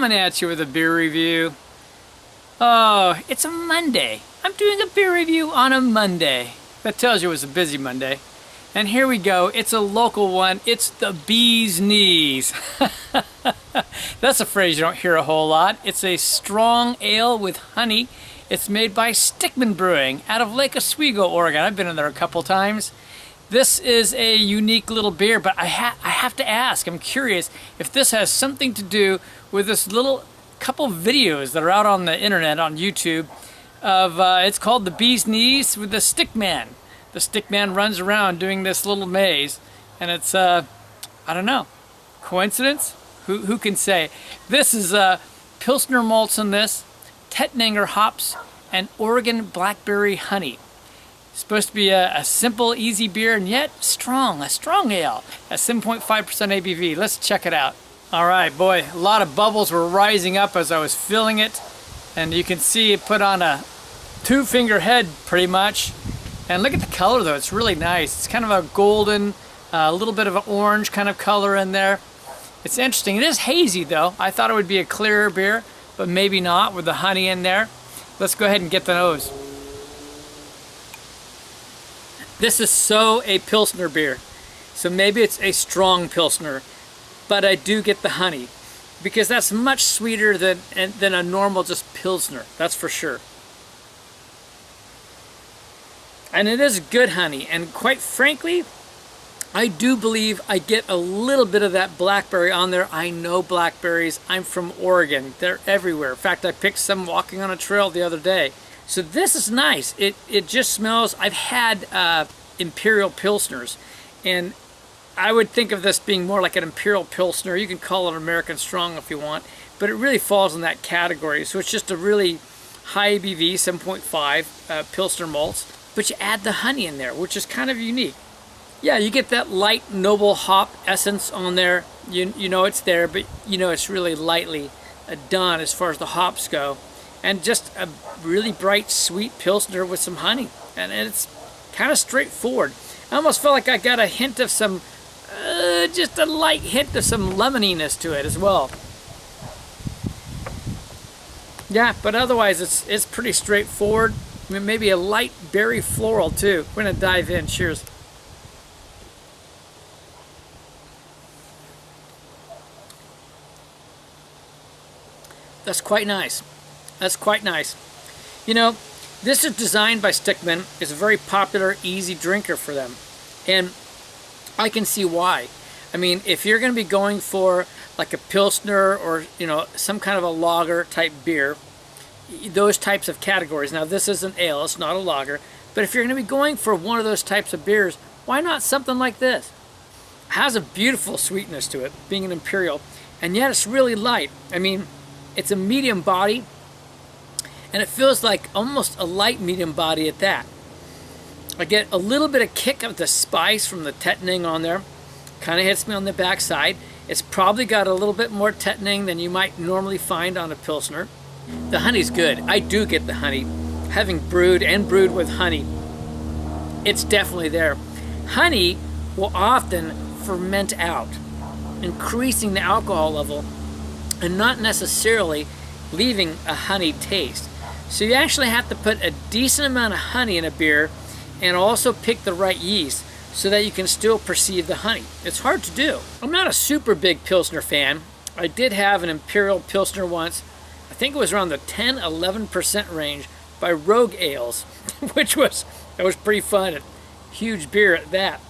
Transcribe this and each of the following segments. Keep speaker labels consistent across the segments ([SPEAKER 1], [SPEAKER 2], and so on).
[SPEAKER 1] coming at you with a beer review. Oh, it's a Monday. I'm doing a beer review on a Monday. That tells you it was a busy Monday. And here we go. It's a local one. It's the bee's knees. That's a phrase you don't hear a whole lot. It's a strong ale with honey. It's made by Stickmen Brewing out of Lake Oswego, Oregon. I've been in there a couple times. This is a unique little beer, but I have to ask, I'm curious if this has something to do with this little couple videos that are out on the internet, on YouTube, of, it's called The Bee's Knees with the Stickman. The Stickman runs around doing this little maze, and it's, I don't know, coincidence? Who can say? This is Pilsner malts in this, Tettnanger hops, and Oregon Blackberry Honey. Supposed to be a simple, easy beer, and yet strong, a strong ale at 7.5% ABV. Let's check it out. All right, boy, a lot of bubbles were rising up as I was filling it, and you can see it put on a two-finger head pretty much. And look at the color though, it's really nice. It's kind of a golden, a little bit of an orange kind of color in there. It's interesting. It is hazy though. I thought it would be a clearer beer, but maybe not with the honey in there. Let's go ahead and get the nose. This is so a Pilsner beer. So maybe it's a strong Pilsner, but I do get the honey because that's much sweeter than a normal just Pilsner, that's for sure. And it is good honey, and quite frankly, I do believe I get a little bit of that blackberry on there. I know blackberries. I'm from Oregon. They're everywhere. In fact, I picked some walking on a trail the other day. So this is nice. It just smells, I've had Imperial Pilsners, and I would think of this being more like an Imperial Pilsner. You can call it American Strong if you want, but it really falls in that category. So it's just a really high ABV, 7.5 Pilsner malts, but you add the honey in there, which is kind of unique. Yeah, you get that light, noble hop essence on there. You know it's there, but you know it's really lightly done as far as the hops go. And just a really bright, sweet Pilsner with some honey. And it's kind of straightforward. I almost felt like I got a hint of some, just a light hint of some lemoniness to it as well. Yeah, but otherwise it's pretty straightforward. I mean, maybe a light berry floral too. We're gonna dive in, cheers. That's quite nice. That's quite nice. You know, this is designed by Stickmen. It's a very popular, easy drinker for them. And I can see why. I mean, if you're going to be going for like a Pilsner or, you know, some kind of a lager type beer, those types of categories. Now, this is an ale, it's not a lager. But if you're going to be going for one of those types of beers, why not something like this? It has a beautiful sweetness to it, being an Imperial. And yet it's really light. I mean, it's a medium body. And it feels like almost a light medium body at that. I get a little bit of kick of the spice from the Tettnanger on there. Kind of hits me on the backside. It's probably got a little bit more Tettnanger than you might normally find on a Pilsner. The honey's good. I do get the honey. Having brewed with honey, it's definitely there. Honey will often ferment out, increasing the alcohol level and not necessarily leaving a honey taste. So you actually have to put a decent amount of honey in a beer and also pick the right yeast so that you can still perceive the honey. It's hard to do. I'm not a super big Pilsner fan. I did have an Imperial Pilsner once. I think it was around the 10-11% range by Rogue Ales, which was pretty fun. A huge beer at that.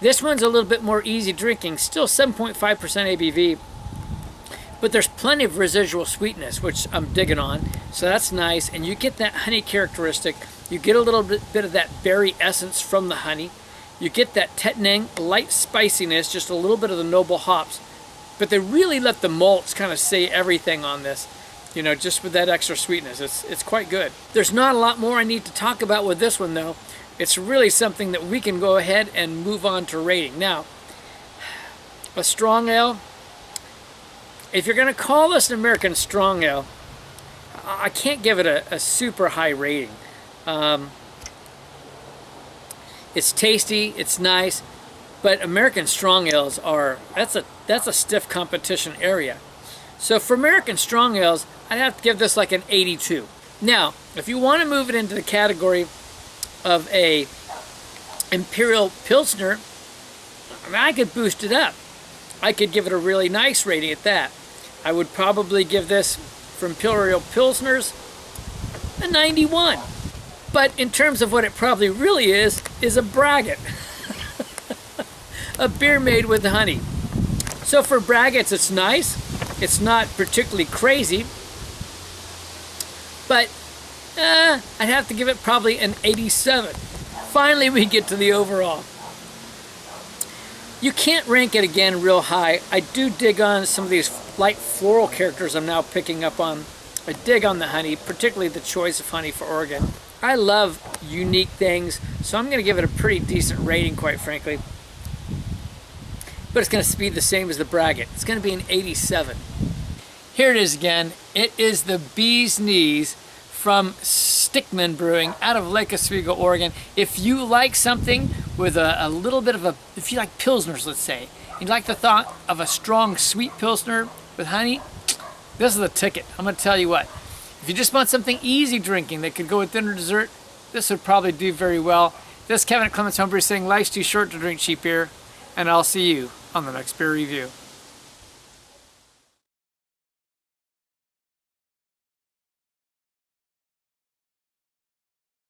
[SPEAKER 1] This one's a little bit more easy drinking, still 7.5% ABV. But there's plenty of residual sweetness, which I'm digging on. So that's nice. And you get that honey characteristic. You get a little bit of that berry essence from the honey. You get that Tettnanger, light spiciness, just a little bit of the noble hops. But they really let the malts kind of say everything on this. You know, just with that extra sweetness. It's quite good. There's not a lot more I need to talk about with this one, though. It's really something that we can go ahead and move on to rating. Now, a strong ale. If you're going to call this an American Strong Ale, I can't give it a super high rating. It's tasty, it's nice, but American Strong Ales are, that's a stiff competition area. So for American strong ales, I'd have to give this like an 82. Now, if you want to move it into the category of a Imperial Pilsner, I mean, I could boost it up. I could give it a really nice rating at that. I would probably give this, for Imperial Pilsners, a 91. But in terms of what it probably really is a Braggot. A beer made with honey. So for Braggots, it's nice. It's not particularly crazy. But I'd have to give it probably an 87. Finally, we get to the overall. You can't rank it again real high. I do dig on some of these light floral characters I'm now picking up on. I dig on the honey, particularly the choice of honey for Oregon. I love unique things, so I'm going to give it a pretty decent rating, quite frankly. But it's going to be the same as the Braggot. It's going to be an 87. Here it is again. It is the Bee's Knees from Stickmen Brewing out of Lake Oswego, Oregon. If you like something with a little bit of a, if you like Pilsners, let's say, you like the thought of a strong sweet Pilsner with honey, this is the ticket. I'm going to tell you what. If you just want something easy drinking that could go with dinner, dessert, this would probably do very well. This is Kevin at Clements Homebrew saying life's too short to drink cheap beer, and I'll see you on the next beer review.